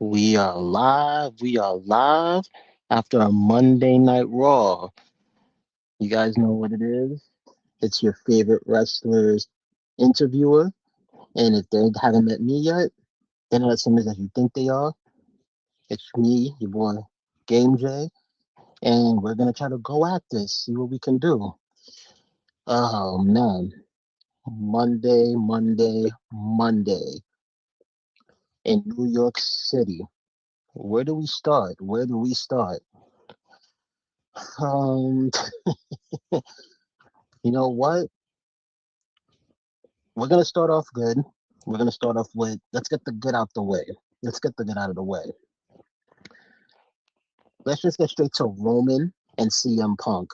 We are live. We are live after a Monday Night Raw. You guys know what it is. It's your favorite wrestler's interviewer. And if they haven't met me yet, they're not as famous as you think they are. It's me, your boy Game J. And we're going to try to go at this, see what we can do. Oh, man. Monday in New York City. Where do we start? Where do we start? Um, you know what? We're gonna start off good. We're gonna start off with let's get the good out the way. Let's get the good out of the way. Let's just get straight to Roman and CM Punk.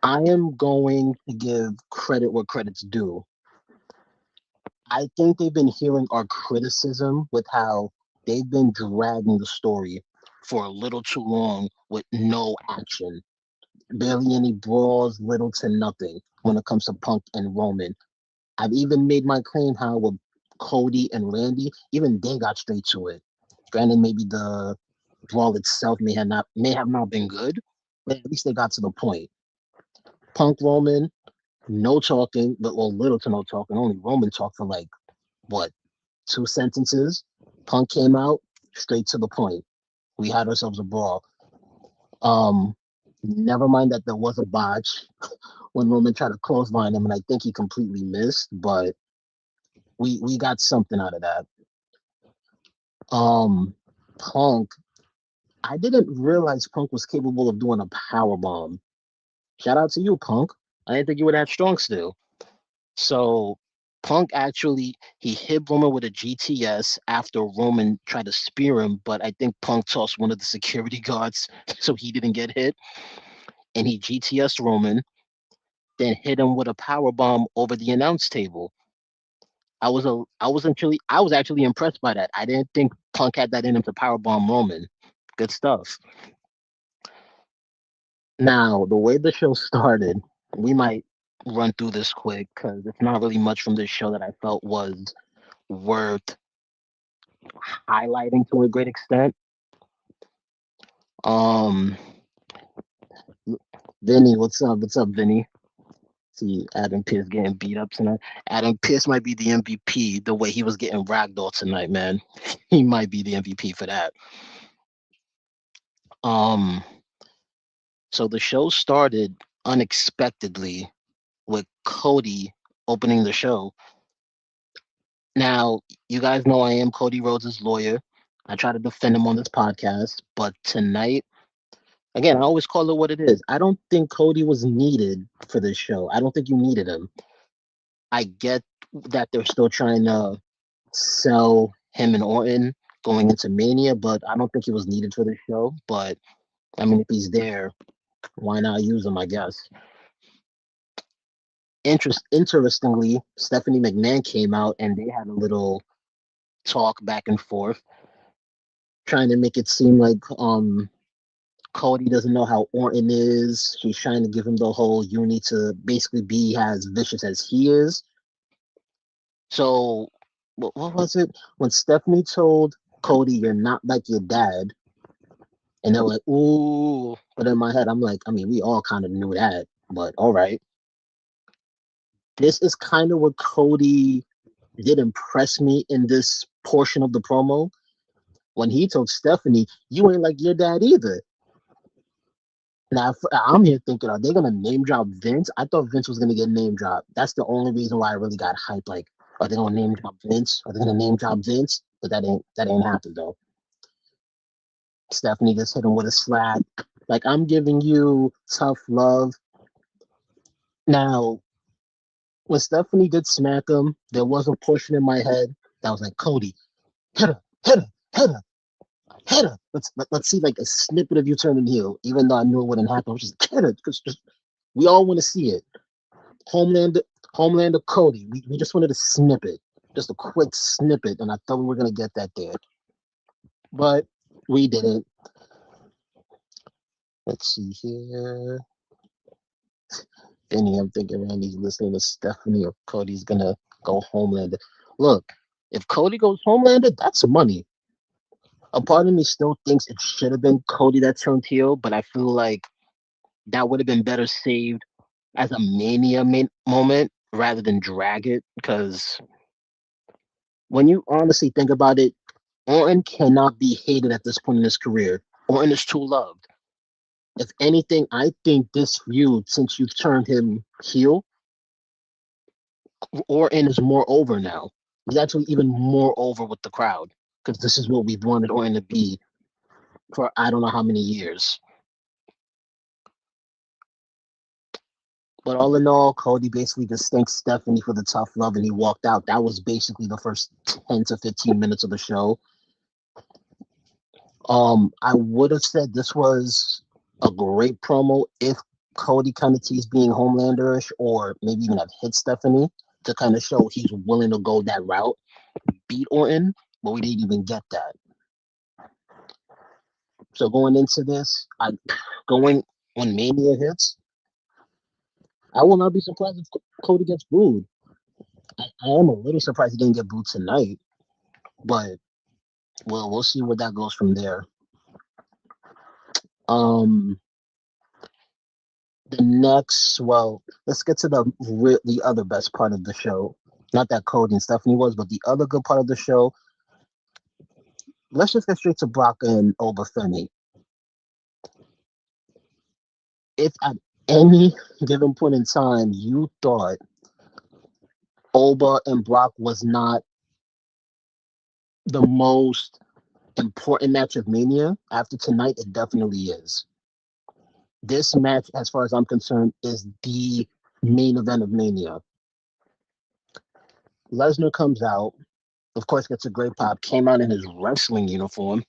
I am going to give credit where credit's due. I think they've been hearing our criticism with how they've been dragging the story for a little too long with no action. Barely any brawls, little to nothing when it comes to Punk and Roman. I've even made my claim how with Cody and Randy, even they got straight to it. Granted, maybe the brawl itself may have not been good, but at least they got to the point. Punk Roman, no talking, but well, little to no talking. Only Roman talked for like what, 2 sentences. Punk came out straight to the point. We had ourselves a brawl. Um, Never mind that there was a botch when Roman tried to clothesline him, and I think he completely missed, but we got something out of that. Um, Punk, I didn't realize Punk was capable of doing a power bomb. Shout out to you, Punk. I didn't think you would have strong still. So Punk actually he hit Roman with a GTS after Roman tried to spear him, but I think Punk tossed one of the security guards so he didn't get hit, and he GTS Roman, then hit him with a power bomb over the announce table. I was actually impressed by that. I didn't think Punk had that in him to power bomb Roman. Good stuff. Now, the way the show started, we might run through this quick because it's not really much from this show that I felt was worth highlighting to a great extent. Um, Vinny, what's up? What's up, Vinny? See Adam Pierce getting beat up tonight. Adam Pierce might be the MVP the way he was getting ragdoll tonight, man. He might be the MVP for that. Um, so the show started unexpectedly with Cody opening the show. Now, you guys know I am Cody Rhodes' lawyer. I try to defend him on this podcast, but tonight, again, I always call it what it is. I don't think Cody was needed for this show. I don't think you needed him. I get that they're still trying to sell him and Orton going into Mania, but I don't think he was needed for this show. But I mean, if he's there, why not use him? I guess. Interestingly, Stephanie McMahon came out and they had a little talk back and forth, trying to make it seem like Cody doesn't know how Orton is. She's trying to give him the whole you need to basically be as vicious as he is. So what was it when Stephanie told Cody you're not like your dad, and they're like, ooh. But in my head, I'm like, I mean, we all kind of knew that, but all right. This is kind of what Cody did impress me in this portion of the promo when he told Stephanie, "You ain't like your dad either." Now I'm here thinking, are they gonna name drop Vince? I thought Vince was gonna get name dropped. That's the only reason why I really got hyped. Like, are they gonna name drop Vince? Are they gonna name drop Vince? But that ain't happened though. Stephanie just hit him with a slap. Like, I'm giving you tough love. Now, when Stephanie did smack him, there was a portion in my head that was like, Cody, hit her, hit her, hit her, hit her. Let's see like a snippet of you turning heel, even though I knew it wouldn't happen. I was just hit her because just we all want to see it. Homeland, Homelander Cody. We just wanted a snippet, just a quick snippet, and I thought we were gonna get that there, but we didn't. Let's see here. Benny, I'm thinking Randy's listening to Stephanie or Cody's gonna go Homelander. Look, if Cody goes Homelander, that's money. A part of me still thinks it should have been Cody that turned heel, but I feel like that would have been better saved as a moment rather than drag it. Because when you honestly think about it, Orton cannot be hated at this point in his career. Orton is too loved. If anything, I think this feud, since you've turned him heel, Orton is more over now. He's actually even more over with the crowd because this is what we've wanted Orton to be for I don't know how many years. But all in all, Cody basically just thanked Stephanie for the tough love and he walked out. That was basically the first 10 to 15 minutes of the show. I would have said this was a great promo if Cody kind of teased being Homelanderish or maybe even have hit Stephanie to kind of show he's willing to go that route, beat Orton, but we didn't even get that. So going into this, going when Mania hits, I will not be surprised if Cody gets booed. I am a little surprised he didn't get booed tonight, but we'll see where that goes from there. Um, the next, well, let's get to the other best part of the show. Not that Cody and Stephanie was, but the other good part of the show. Let's just get straight to Brock and Obafemi. If at any given point in time you thought Oba and Brock was not the most important match of Mania, after tonight, it definitely is. This match, as far as I'm concerned, is the main event of Mania. Lesnar comes out, of course, gets a great pop, came out in his wrestling uniform.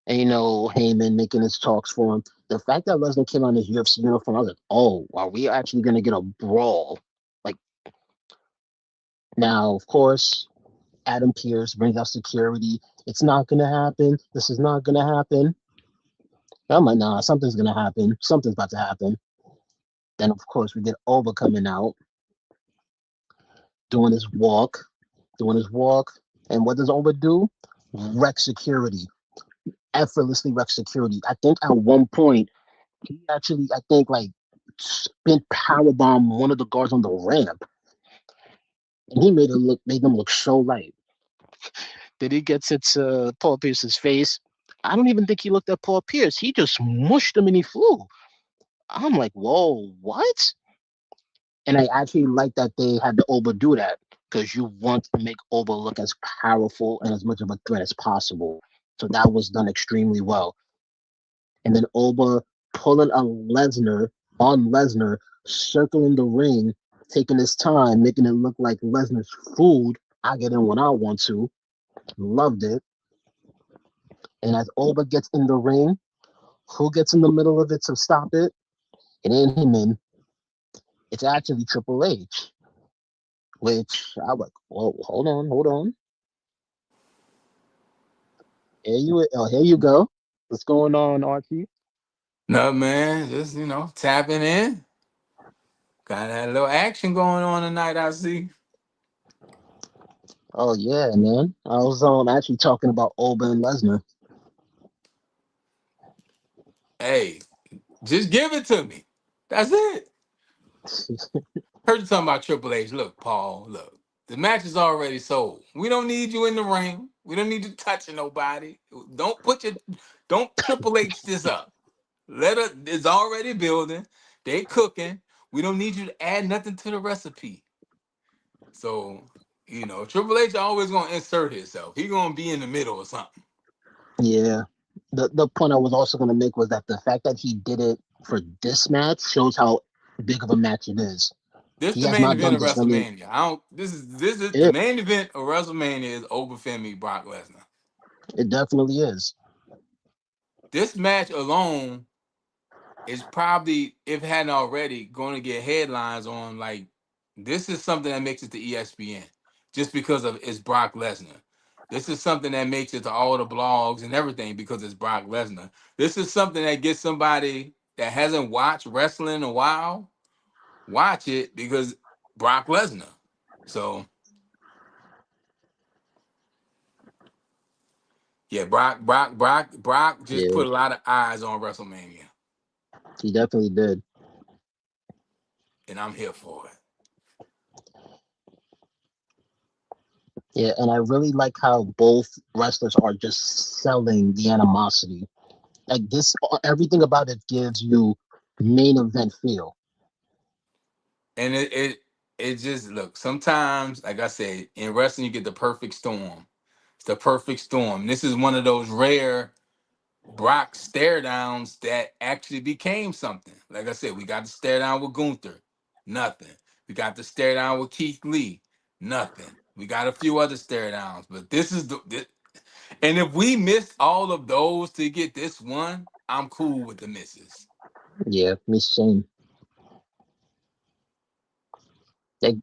And, Heyman making his talks for him. The fact that Lesnar came out in his UFC uniform, I was like, oh, are we actually going to get a brawl? Like, now, of course, Adam Pearce brings out security. It's not going to happen. This is not going to happen. I'm like, nah, something's going to happen. Something's about to happen. Then, of course, we get Oba coming out, doing his walk, doing his walk. And what does Oba do? Wreck security, effortlessly wreck security. I think at one point, he actually, I think, like, spent powerbomb one of the guards on the ramp. And he made them look so light. Then he gets it to Paul Pierce's face. I don't even think he looked at Paul Pierce. He just mushed him and he flew. I'm like, whoa, what? And I actually like that they had to Oba do that because you want to make Oba look as powerful and as much of a threat as possible. So that was done extremely well. And then Oba pulling a Lesnar on Lesnar, circling the ring, taking his time, making it look like Lesnar's food. I get in when I want to. Loved it. And as Oba gets in the ring, who gets in the middle of it to stop it? It ain't him in. It's actually Triple H, which I was like, whoa, hold on. Here you go. What's going on, Archie? No, man, just tapping in. Got that little action going on tonight. I see. Oh yeah, man. I was actually talking about Oba and Lesnar. Hey, just give it to me. That's it. Heard you talking about Triple H. Look, Paul. Look, the match is already sold. We don't need you in the ring. We don't need you touching nobody. Don't Triple H this up. Let us. It's already building. They cooking. We don't need you to add nothing to the recipe. So, Triple H always gonna insert himself. He gonna be in the middle or something. Yeah. The point I was also gonna make was that the fact that he did it for this match shows how big of a match it is. This He the has main not event done of this really. WrestleMania. I don't. This is the It main event of WrestleMania is Obafemi Brock Lesnar. it definitely is. This match alone is probably, if it hadn't already, going to get headlines on like this is something that makes it to ESPN just because of it's Brock Lesnar. This is something that makes it to all the blogs and everything because it's Brock Lesnar. This is something that gets somebody that hasn't watched wrestling in a while watch it because Brock Lesnar. So Yeah, Brock just Yeah, put a lot of eyes on WrestleMania, he definitely did. and I'm here for it. Yeah, and I really like how both wrestlers are just selling the animosity. Like this, everything about it gives you main event feel. And it just look. Sometimes, like I said, in wrestling, you get the perfect storm. It's the perfect storm. This is one of those rare Brock stare downs that actually became something. Like I said, we got the stare down with Gunther, nothing. We got the stare down with Keith Lee, nothing. We got a few other stare downs, but this is and if we missed all of those to get this one, I'm cool with the misses. Yeah, me same.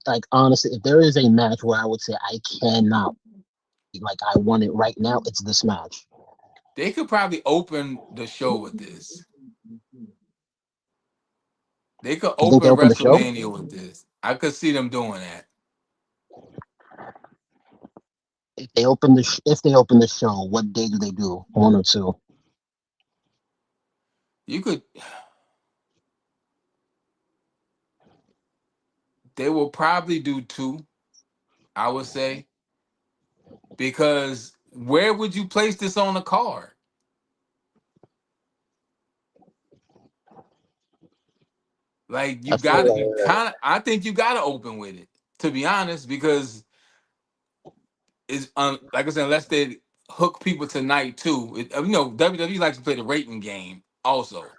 Like honestly, if there is a match where I would say I cannot, like I want it right now, it's this match. They could probably open the show with this. They could You think they open open the show? WrestleMania with this. I could see them doing that. If they open the show, what day do they do? One or two? You could. They will probably do two. I would say, because where would you place this on the card? Like you I feel got to like kind of. I think you got to open with it, to be honest, because it's like I said, unless they hook people tonight too. WWE likes to play the rating game also.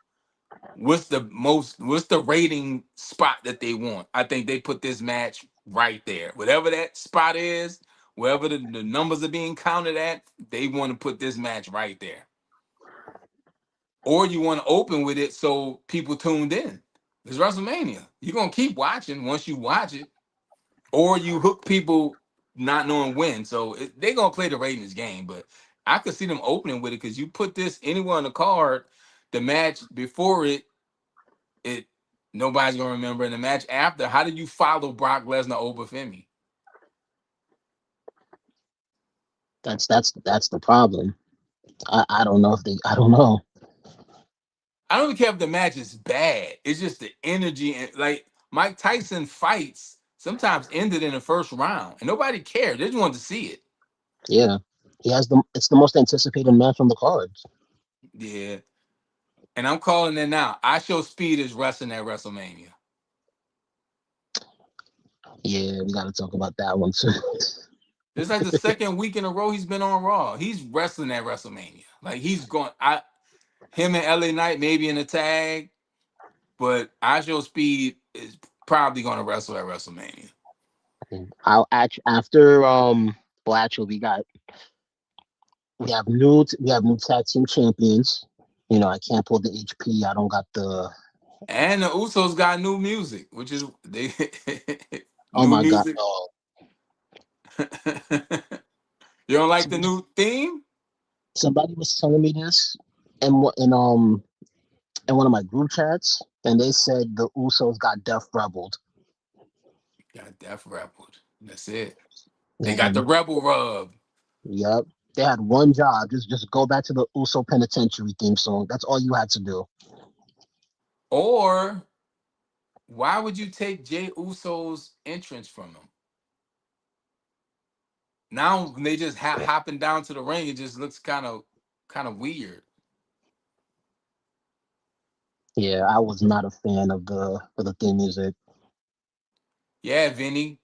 What's the rating spot that they want? I think they put this match right there. Whatever that spot is, wherever the numbers are being counted at, they want to put this match right there. Or you want to open with it so people tuned in. It's WrestleMania. You're gonna keep watching once you watch it, or you hook people not knowing when. So they're gonna play the ratings game. But I could see them opening with it because you put this anywhere on the card, the match before it nobody's gonna remember. In the match after, how did you follow Brock Lesnar over Femi? that's the problem. I don't know if they. I don't know. I don't even care if the match is bad. It's just the energy and like Mike Tyson fights sometimes ended in the first round and nobody cared. They just wanted to see it. Yeah, he has the. It's the most anticipated match on the cards. Yeah. And I'm calling it now. I Show Speed is wrestling at WrestleMania. Yeah, we got to talk about that one too. It's like the second week in a row he's been on Raw. He's wrestling at WrestleMania. Like he's going him and LA Knight maybe in a tag, but I Show Speed is probably gonna wrestle at WrestleMania. I'll actually after well actually we have new tag team champions. You know, I can't pull the HP. I don't got the. And the Usos got new music, which is they Oh new my god! music. Oh, You don't like the somebody, new theme? somebody was telling me this, in one of my group chats, and they said the Usos got Def Rebelled. Got Def Rebel. That's it. They got the And Rebel rub. yep, they had one job. Just go back to the Uso Penitentiary theme song. That's all you had to do. Or why would you take Jay Uso's entrance from him? Now when they just hopping down to the ring, it just looks kind of weird. Yeah, I was not a fan of the theme music. Yeah, Vinny.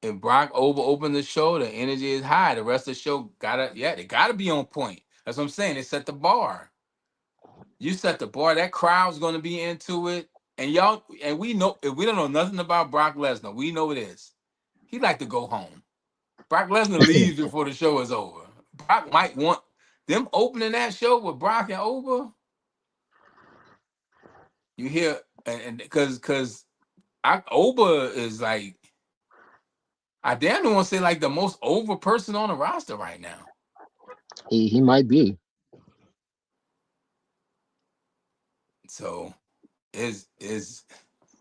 If Brock opened the show, the energy is high. The rest of the show they gotta be on point. That's what I'm saying. They set the bar. You set the bar. That crowd's gonna be into it. And y'all, and we know if we don't know nothing about Brock Lesnar, we know this. He like to go home. Brock Lesnar leaves before the show is over. Brock might want them opening that show with Brock and over. You hear and because Oba is like I damn don't want to say like the most over person on the roster right now. He might be. So is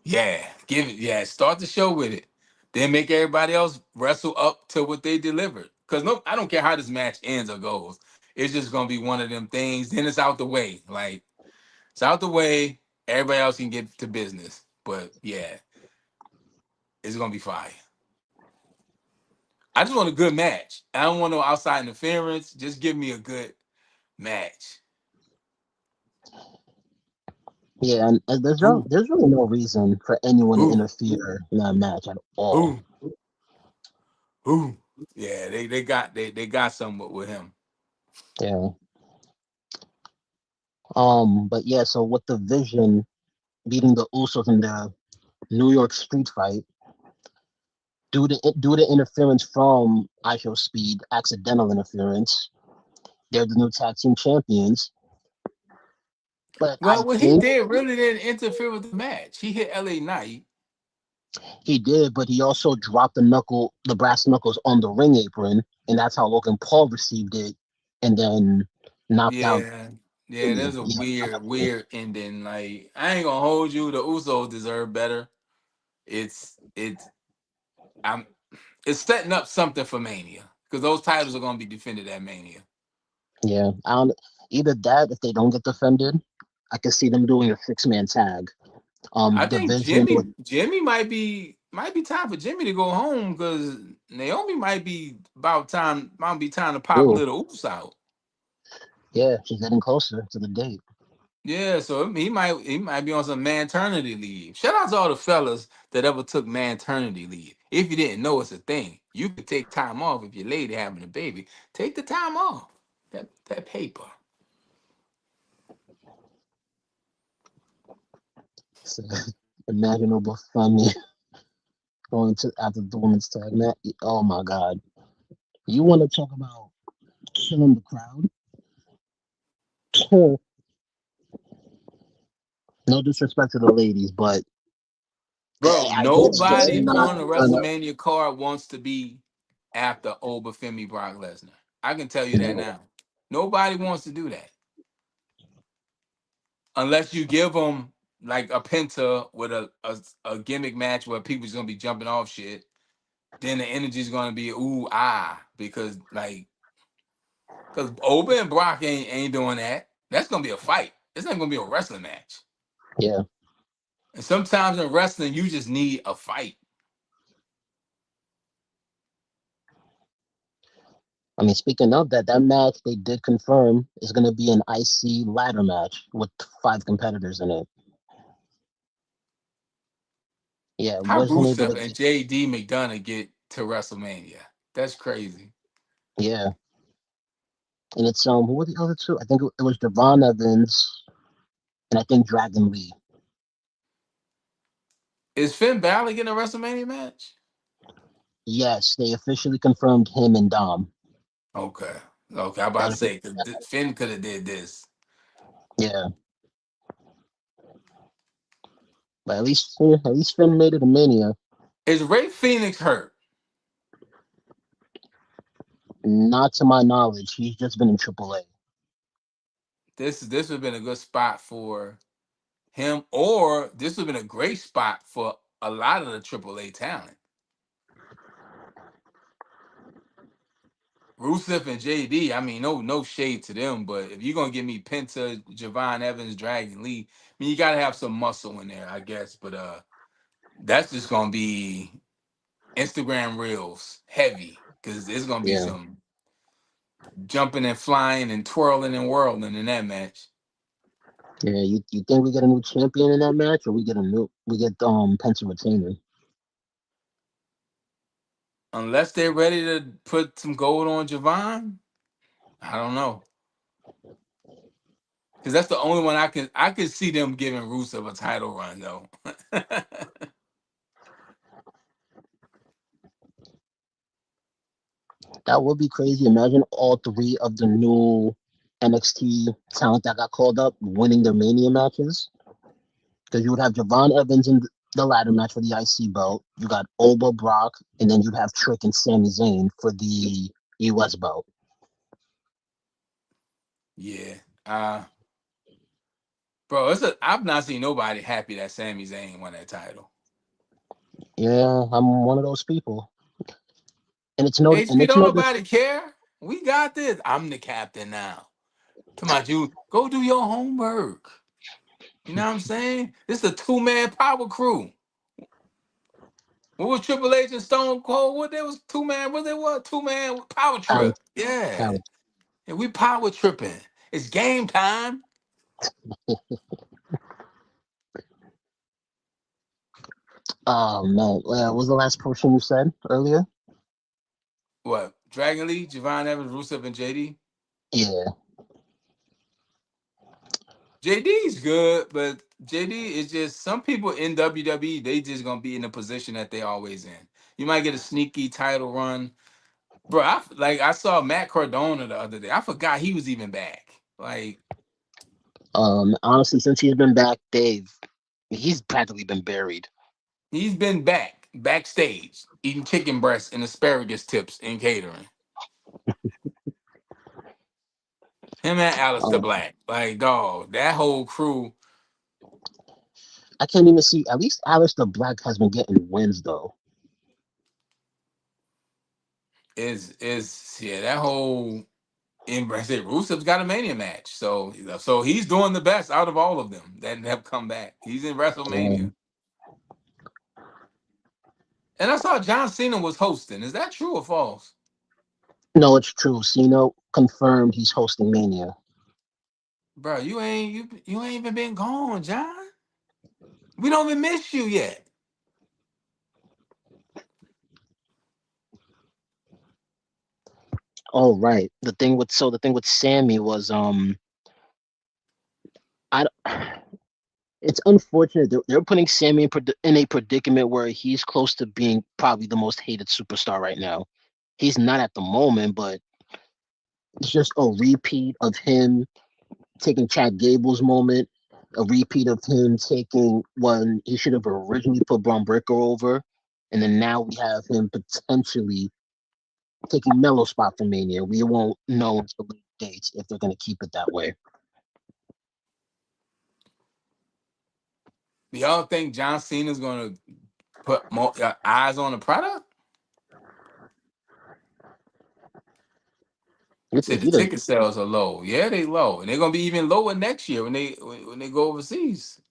yeah, give it, yeah, start the show with it. Then make everybody else wrestle up to what they delivered. Cause no, I don't care how this match ends or goes. it's just gonna be one of them things. Then it's out the way. Like it's out the way. Everybody else can get to business. But yeah, it's gonna be fire. I just want a good match. I don't want no outside interference. Just give me a good match. Yeah, and Ooh, there's really no reason for anyone to ooh, interfere in that match at all. ooh, ooh. Yeah, they got something with him. Yeah. But yeah, so with the Vision beating the Usos in the New York street fight, due to interference from ISO Speed, accidental interference, they're the new tag team champions. But I Well, what he think did really didn't interfere with the match. He hit LA Knight. he did, but he also dropped the brass knuckles on the ring apron, and that's how Logan Paul received it, and then knocked out Yeah, yeah. Jimmy. There's a Yeah, weird ending. Like I ain't gonna hold you. The Usos deserve better. It's I'm it's setting up something for Mania because those titles are gonna be defended at Mania. yeah. I don't, either that, if they don't get defended, I can see them doing a 6-man tag. I think Division with Jimmy might be time for Jimmy to go home because Naomi might be time to pop you. little oops out. Yeah, she's getting closer to the date. Yeah, so he might be on some maternity leave. Shout out to all the fellas that ever took maternity leave. If you didn't know it's a thing, you could take time off if your lady having a baby. Take the time off. That paper. So, imaginable funny going to after the women's tag match. Oh my god. You want to talk about killing the crowd? No disrespect to the ladies, but Bro, it's just nobody not on the gonna. WrestleMania card wants to be after Obafemi Brock Lesnar. I can tell you that No. now. Nobody wants to do that unless you give them like a Penta with a gimmick match where people's gonna be jumping off shit. Then the energy's gonna be ooh because Oba and Brock ain't doing that. That's gonna be a fight. It's not gonna be a wrestling match. Yeah. And sometimes in wrestling, you just need a fight. I mean, speaking of that, that match they did confirm is going to be an IC ladder match with 5 competitors in it. Yeah, How wasn't able Rusev to and get. JD McDonough get to WrestleMania? That's crazy. Yeah, and it's who were the other two? I think it was Devon Evans and I think Dragon Lee. Is Finn Balor getting a WrestleMania match? Yes, they officially confirmed him and Dom. Okay. Okay, I'm about That to say, 'cause officially, Finn could have did this. yeah, but at least Finn made it a Mania. Is Ray Phoenix hurt? Not to my knowledge, he's just been in AAA. This would have been a good spot for him, or this would have been a great spot for a lot of the AAA talent. Rusev and JD, I mean, no shade to them, but if you're gonna give me Penta, Javon Evans, Dragon Lee, I mean, you gotta have some muscle in there, I guess. But that's just gonna be Instagram reels heavy because there's gonna be Yeah, some jumping and flying and twirling and whirling in that match. yeah. You think we get a new champion in that match, or we get Penta retaining? Unless they're ready to put some gold on Javon, I don't know. Because that's the only one I could see them giving Rusev a title run though. That would be crazy. Imagine all 3 of the new NXT talent that got called up winning their Mania matches. Because you would have Javon Evans in the ladder match for the IC belt. You got Oba Brock, and then you'd have Trick and Sami Zayn for the US belt. Yeah. Bro, I've not seen nobody happy that Sami Zayn won that title. Yeah, I'm one of those people. And it's no and HP, it's don't no dis- nobody care? We got this. I'm the captain now. Come on, you go do your homework. You know what I'm saying? This is a two-man power crew. What was Triple H and Stone Cold? What there was two-man? What there was? Two-man power Power, trip. Yeah. power. And we power tripping. It's game time. Oh man, what was the last person you said earlier? What? Dragon Lee, Javon Evans, Rusev, and JD? Yeah. JD's good, but JD is just some people in WWE, they just gonna be in the position that they always in. You might get a sneaky title run. Bro, I saw Matt Cardona the other day. I forgot he was even back. Like Honestly, since he's been back, he's practically been buried. he's been backstage, eating chicken breasts and asparagus tips in catering. Him and Alistair Um, Black. Like, dog, that whole crew I can't even see. At least Alistair Black has been getting wins though. is yeah, that whole and I said Rusev's got a Mania match, so he's doing the best out of all of them that have come back. He's in WrestleMania, Um, and I saw John Cena was hosting. Is that true or false, no, it's true. Cena confirmed he's hosting Mania. bro? You ain't even been gone, John. We don't even miss you yet. Oh right. The thing with Sammy was I. It's unfortunate they're putting Sammy in a predicament where he's close to being probably the most hated superstar right now. He's not at the moment, but it's just a repeat of him taking Chad Gable's moment, a repeat of him taking when he should have originally put Braun Breaker over, and then now we have him potentially taking Mellow spot for Mania. We won't know until late dates if they're going to keep it that way. Do y'all think John Cena's gonna put more eyes on the product? You Said think the he does ticket sales are low. Yeah, they low, and they're gonna be even lower next year when they go overseas.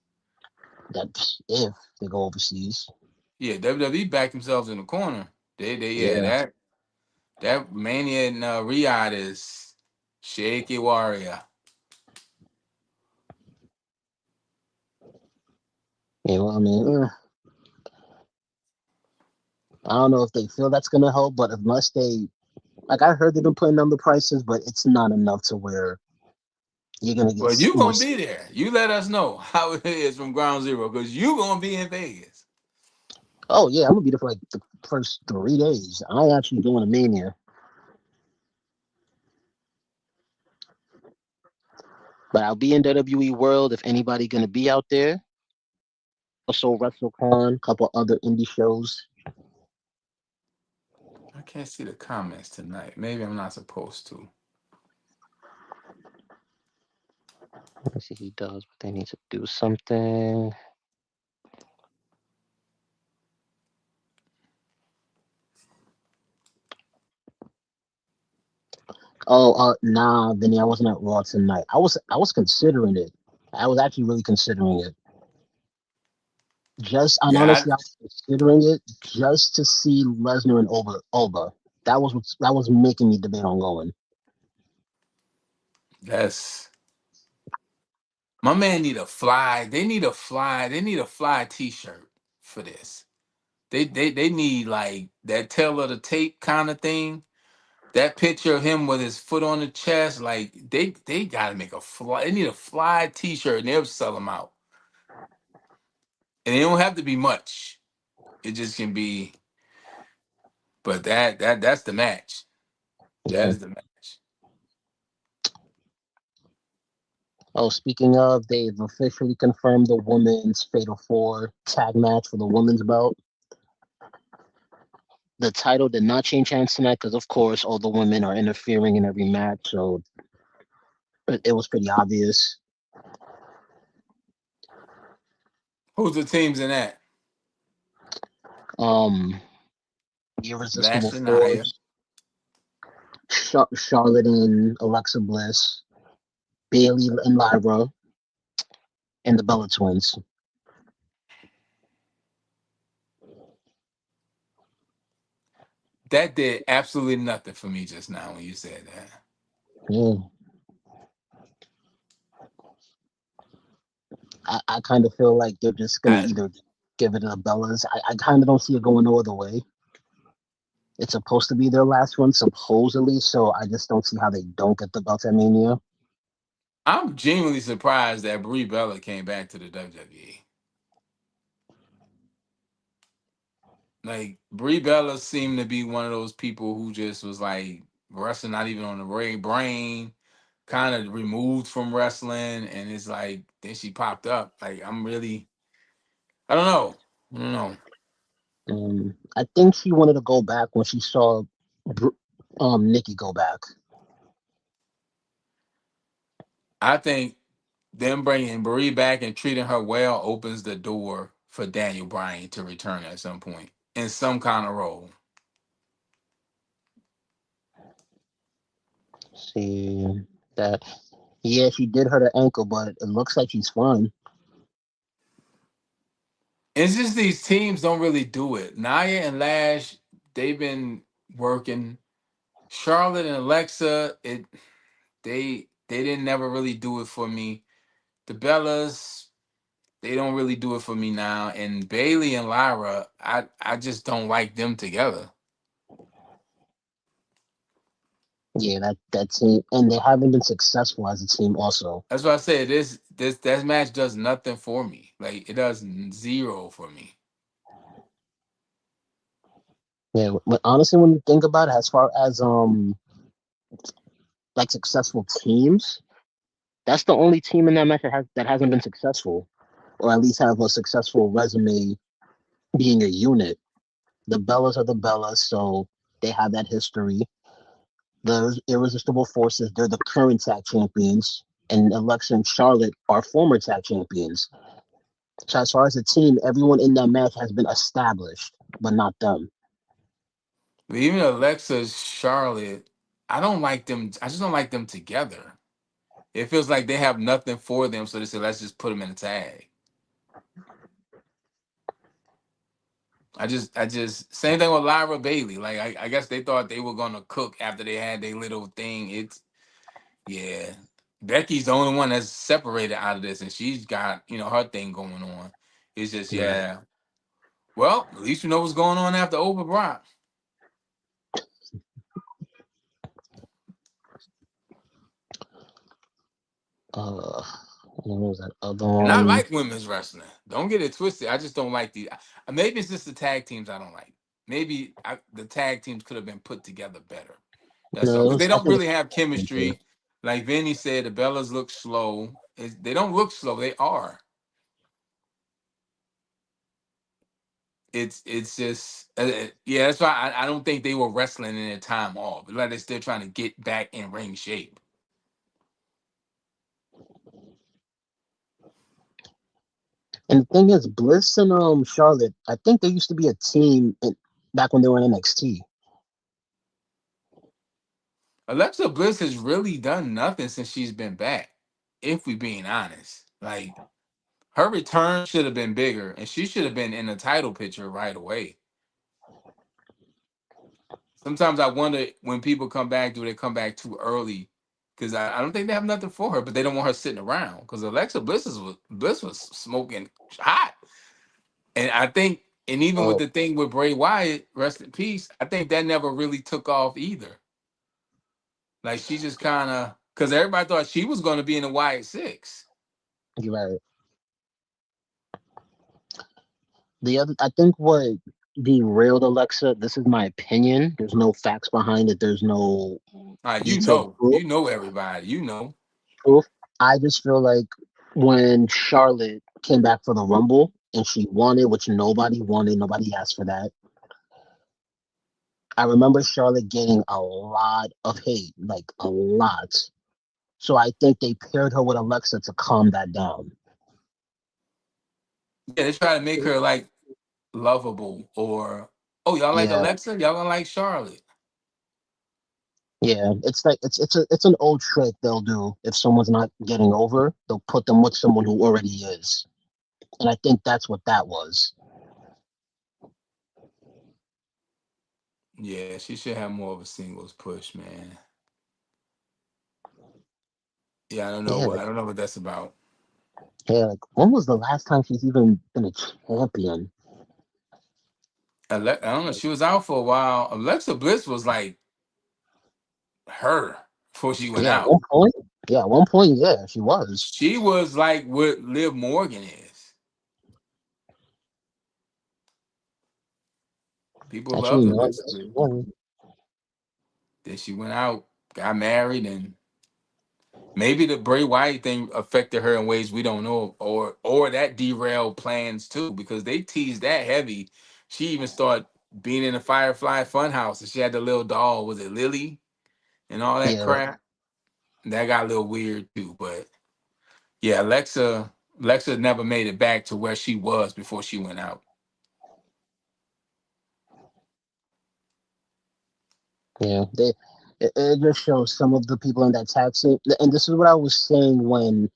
that if they go overseas? Yeah, WWE backed themselves in the corner. They yeah Yeah, that Mania in Riyadh is shaky warrior. yeah. Well, I mean, I don't know if they feel that's going to help, but unless they, like, I heard they've been putting down the prices, but it's not enough to where you're going to get Well, you more. gonna be there. You let us know how it is from ground zero because you gonna be in Vegas. Oh yeah, I'm gonna be there for like the first 3 days. I ain't actually doing a Mania, but I'll be in WWE World if anybody gonna be out there. Also WrestleCon, a couple other indie shows. I can't see the comments tonight. Maybe I'm not supposed to. Let's see, he does, but they need to do something. Oh, nah, Vinny, I wasn't at Raw tonight. I was considering it. I was actually really considering it. Just and Yeah, honestly, I was considering it just to see Lesnar and Oba. That was making me debate on going. that's my man. Need a fly. They need a fly. They need a fly T-shirt for this. They need like that tail of the tape kind of thing. That picture of him with his foot on the chest, like they gotta make a fly. They need a fly T-shirt and they'll sell them out. And it don't have to be much. It just can be. But that's the match. That Yeah. is the match. Oh, speaking of, they've officially confirmed the women's Fatal Four tag match for the women's belt. The title did not change hands tonight because, of course, all the women are interfering in every match, so it was pretty obvious. Who's the teams in that? Um, the Irresistible Lash and Nia. Force, Charlotte and Alexa Bliss, Bailey and Lyra, and the Bella Twins. That did absolutely nothing for me just now when you said that. Yeah, I kind of feel like they're just gonna I, either give it to the Bellas. I kind of don't see it going no other way. It's supposed to be their last one, supposedly, so I just don't see how they don't get the belt at Mania. I'm genuinely surprised that Brie Bella came back to the WWE. Like Brie Bella seemed to be one of those people who just was like wrestling, not even on the brain, kind of removed from wrestling, and it's like then she popped up. Like I don't know, I don't know. I think she wanted to go back when she saw Nikki go back. I think them bringing Brie back and treating her well opens the door for Daniel Bryan to return at some point in some kind of role. See that? Yeah, she did hurt her ankle, but it looks like she's fine. It's just these teams don't really do it. Nia and Lash, they've been working. Charlotte and Alexa, they didn't never really do it for me. The Bellas, they don't really do it for me now. And Bailey and Lyra, I just don't like them together. Yeah, that team, and they haven't been successful as a team. Also, That's why I said this that match does nothing for me. Like it does zero for me. yeah. But honestly, when you think about it, as far as like successful teams, that's the only team in that match that hasn't been successful, or at least have a successful resume being a unit. The Bellas are the Bellas, so they have that history. The Irresistible Forces, they're the current tag champions, and Alexa and Charlotte are former tag champions. So as far as the team, everyone in that match has been established, but not them. But even Alexa, Charlotte, I don't like them. I just don't like them together. It feels like they have nothing for them, so they said, let's just put them in a tag. Same thing with Lyra Bailey. Like I guess they thought they were gonna cook after they had their little thing. It's yeah. Becky's the only one that's separated out of this, and she's got her thing going on. It's just Right. yeah. Well, at least you know what's going on after Oprah Brock. Uh, what was that other And I one? like women's wrestling. Don't get it twisted. I just don't like the. Maybe it's just the tag teams I don't like. Maybe the tag teams could have been put together better. That's all. No, Because they I don't think really have it's chemistry. Like Vinny said, the Bellas look slow. They don't look slow. They are. It's just yeah. That's why I don't think they were wrestling in their time off. Like they're still trying to get back in ring shape. and the thing is, Bliss and Charlotte, I think they used to be a team back when they were in NXT. Alexa Bliss has really done nothing since she's been back. If we being honest, like her return should have been bigger, and she should have been in the title picture right away. Sometimes I wonder when people come back, do they come back too early? Because I don't think they have nothing for her, but they don't want her sitting around. Because Bliss was smoking hot, and I think, and even with Oh, the thing with Bray Wyatt, rest in peace, I think that never really took off either. Like she just kind of because everybody thought she was going to be in the Wyatt Six. you're right. The other, I think what derailed Alexa. This is my opinion. There's no facts behind it. There's no detailed proof. You know everybody, you know. Proof. I just feel like when Charlotte came back for the Rumble and she won it, which nobody wanted, nobody asked for that. I remember Charlotte getting a lot of hate, like a lot. So I think they paired her with Alexa to calm that down. Yeah, they try to make her like lovable or oh y'all like Yeah, Alexa, y'all gonna like Charlotte. Yeah, it's like it's an old trick they'll do if someone's not getting over, they'll put them with someone who already is, and I think that's what that was. Yeah, she should have more of a singles push, man. Yeah, Yeah, I don't know what that's about. yeah. Like, when was the last time she's even been a champion? I don't know. She was out for a while. Alexa Bliss was like her before she went Yeah, at out. one point. Yeah, at one point. Yeah, she was. She was like what Liv Morgan is. People Actually, loved no. Alexa Yes, she Bliss. was. Then she went out, got married, and maybe the Bray Wyatt thing affected her in ways we don't know, or that derailed plans too, because they teased that heavy. She even started being in the Firefly Funhouse, and she had the little doll. Was it Lily and all that Yeah, crap? That got a little weird too. But yeah, Alexa never made it back to where she was before she went out. yeah. It just shows some of the people in that tag scene, and this is what I was saying when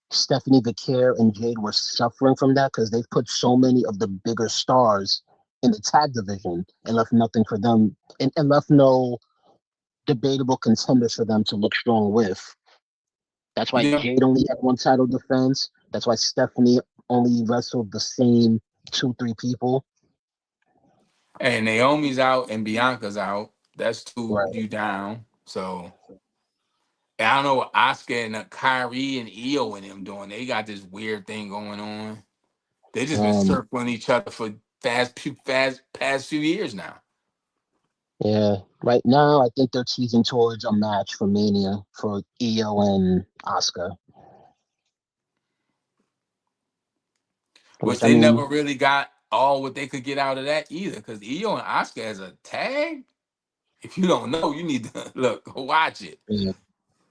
Stephanie Vicaire and Jade were suffering from that because they've put so many of the bigger stars in the tag division and left nothing for them, and left no debatable contenders for them to look strong with. That's why Yeah, Jade only had one title defense. That's why Stephanie only wrestled the same two, three people. and Naomi's out and Bianca's out. That's two Right. you down. So I don't know what Oscar and Kyrie and Io and them doing. They got this weird thing going on. They just been Um. circling each other for past few years now. Yeah. Right now, I think they're teasing towards a match for Mania for Io and Asuka. Which Which I they mean, never really got all what they could get out of that either. Because Io and Oscar as a tag, if you don't know, you need to look, watch it. yeah,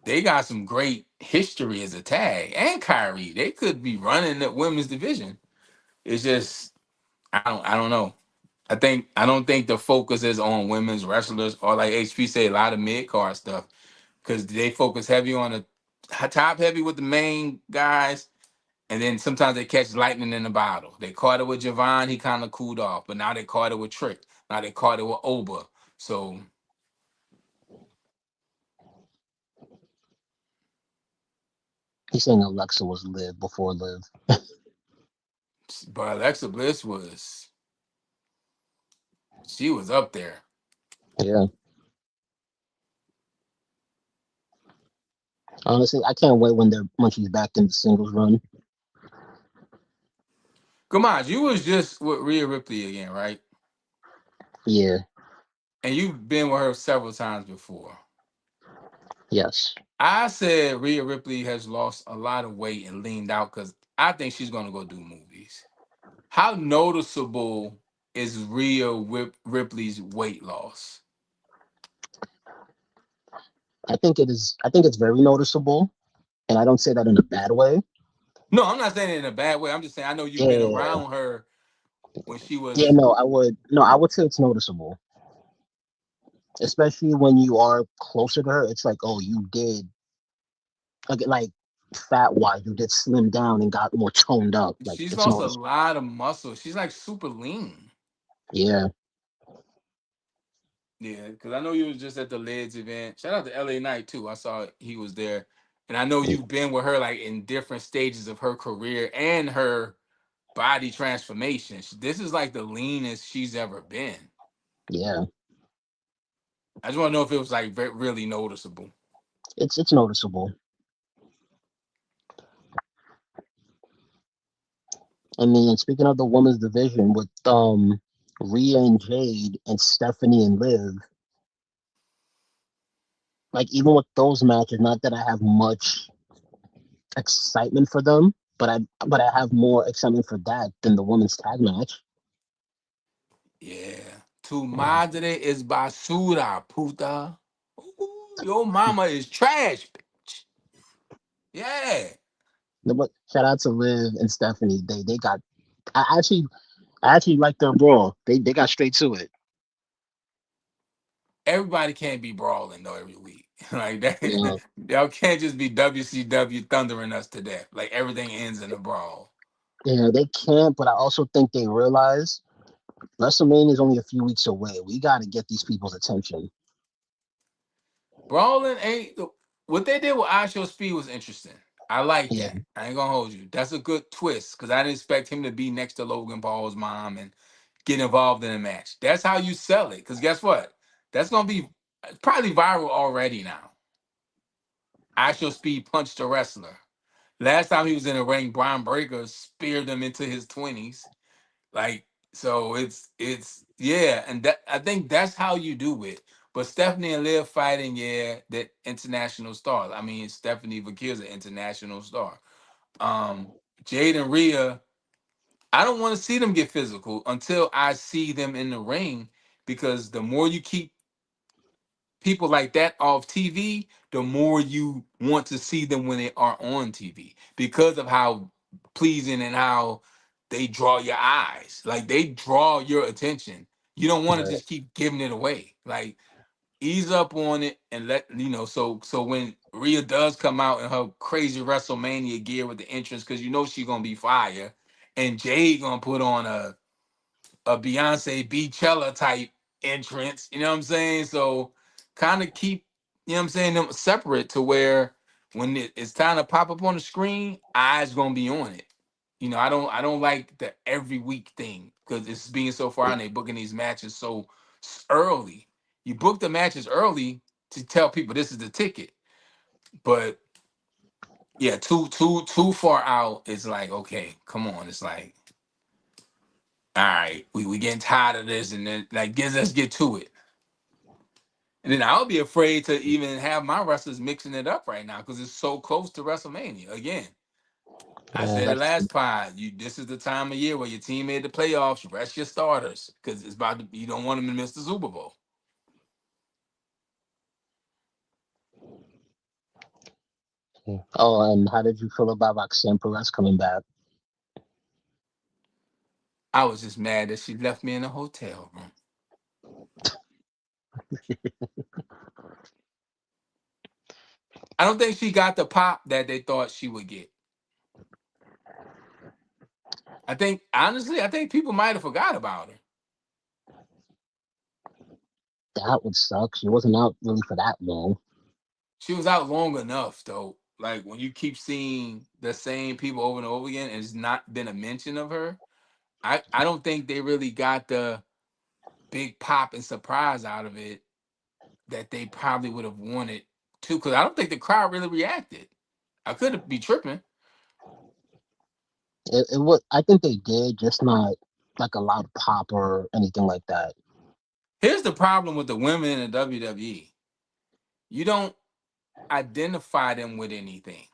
They got some great history as a tag. And Kyrie, they could be running the women's division. It's just I don't know. I don't think the focus is on women's wrestlers or like HP say a lot of mid card stuff because they focus heavy on the top heavy with the main guys, and then sometimes they catch lightning in the bottle. They caught it with Javon, he kind of cooled off, but now they caught it with Trick. Now they caught it with Oba. So, he's saying Alexa was Liv before Liv. but Alexa Bliss was she was up there. Yeah. Honestly, I can't wait when she's back in the singles run. Come on, you was just with Rhea Ripley again, right? Yeah. And you've been with her several times before. Yes. I said Rhea Ripley has lost a lot of weight and leaned out because I think she's gonna go do movies. How noticeable is Ripley's weight loss? I think it is. I think it's very noticeable, and I don't say that in a bad way. No, I'm not saying it in a bad way. I'm just saying I know you've been Yeah. around her when she Yeah. was. No, I would. No, I would say it's noticeable, especially when you are closer to her. It's like, oh, you did like fat wise, you did slim down and got more toned up. Like She's it's lost a noticeable. lot of muscle. She's like super lean. Yeah. Yeah, because I know you was just at the Lids event. Shout out to LA Knight too. I saw he was there, and I know you've been with her like in different stages of her career and her body transformation. This is like the leanest she's ever been. Yeah. I just want to know if it was like really noticeable. It's noticeable. I mean, speaking of the women's division with Rhea and Jade and Stephanie and Liv, like even with those matches, not that I have much excitement for them, but I have more excitement for that than the women's tag match. Yeah. Tu madre es basura, puta. Ooh, your mama is trash, bitch. Yeah. But shout out to Liv and Stephanie. They got. I actually like their brawl. They got straight to it. Everybody can't be brawling though every week. Like that, Yeah, y'all can't just be WCW thundering us to death. Like everything ends in a brawl. yeah, they can't. But I also think they realize WrestleMania is only a few weeks away. We got to get these people's attention. Brawling ain't what they did with I Show Speed was interesting. I like Yeah, that. I ain't gonna hold you. That's a good twist because I didn't expect him to be next to Logan Paul's mom and get involved in a match. That's how you sell it. Because guess what? That's gonna be probably viral already now. I Show Speed punched a wrestler. Last time he was in a ring, Brian Breaker speared him into his 20s. Like, so it's yeah, and that I think that's how you do it. But Stephanie and Liv fighting, yeah, that international stars. I mean, Stephanie Vakir's an international star. Um, Jade and Rhea, I don't want to see them get physical until I see them in the ring because the more you keep people like that off TV, the more you want to see them when they are on TV because of how pleasing and how they draw your eyes. Like they draw your attention. You don't want to right. just keep giving it away. Like ease up on it and let you know. So when Rhea does come out in her crazy WrestleMania gear with the entrance, because you know she's gonna be fire, and Jade gonna put on a Beyonce Beachella type entrance. You know what I'm saying? So kind of keep, you know what I'm saying, them separate to where when it's time to pop up on the screen, eyes gonna be on it. You know, I don't like the every week thing because it's being so far and they booking these matches so early. You book the matches early to tell people this is the ticket. But yeah, too far out is like, okay, come on. It's like, all right, we getting tired of this, and then like let's get to it. And then I'll be afraid to even have my wrestlers mixing it up right now because it's so close to WrestleMania. Again, I Yeah, said it that's last pod. This is the time of year where your team made the playoffs. Rest your starters because it's about to, you don't want them to miss the Super Bowl. Oh, and how did you feel about Roxanne Perez coming back? I was just mad that she left me in a hotel room. I don't think she got the pop that they thought she would get. I think honestly, I think people might have forgot about her. That would suck. She wasn't out really for that long. She was out long enough though. Like when you keep seeing the same people over and over again, and it's not been a mention of her. I don't think they really got the big pop and surprise out of it that they probably would have wanted to. Because I don't think the crowd really reacted. I could be tripping. It was. I think they did, just not like a loud pop or anything like that. Here's the problem with the women in the WWE. You don't identify them with anything.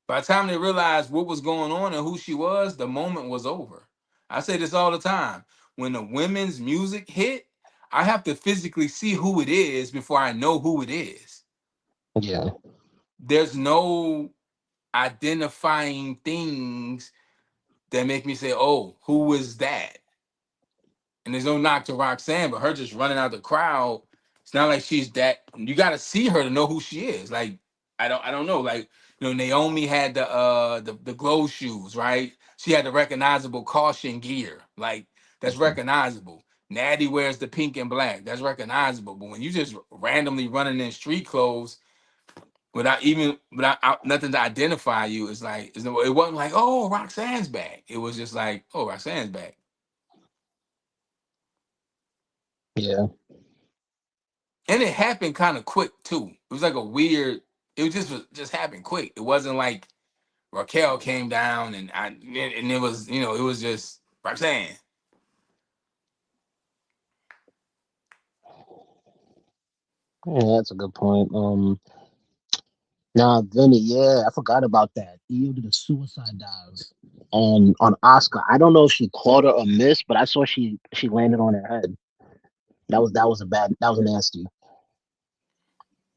By the time they realized what was going on and who she was, the moment was over. I say this all the time. When the women's music hit, I have to physically see who it is before I know who it is. Yeah, There's no identifying things that make me say, "Oh, who is that?" And there's no knock to Roxanne, but her just running out the crowd. It's not like she's that. You got to see her to know who she is. Like I don't know. Like Naomi had the glow shoes, right? She had the recognizable caution gear, like that's recognizable. Natty wears the pink and black, that's recognizable. But when you just randomly running in street clothes without nothing to identify you, it's like it wasn't like, oh, Roxanne's back. It was just like, oh, Roxanne's back. yeah, And it happened kind of quick too. It was like a weird. It was just happened quick. It wasn't like Raquel came down and it was it was just Roxanne. yeah. That's a good point. Now Vinny, yeah, I forgot about that. Eve did a suicide dive, and on Oscar, I don't know if she caught her or missed, but I saw she landed on her head. That was nasty.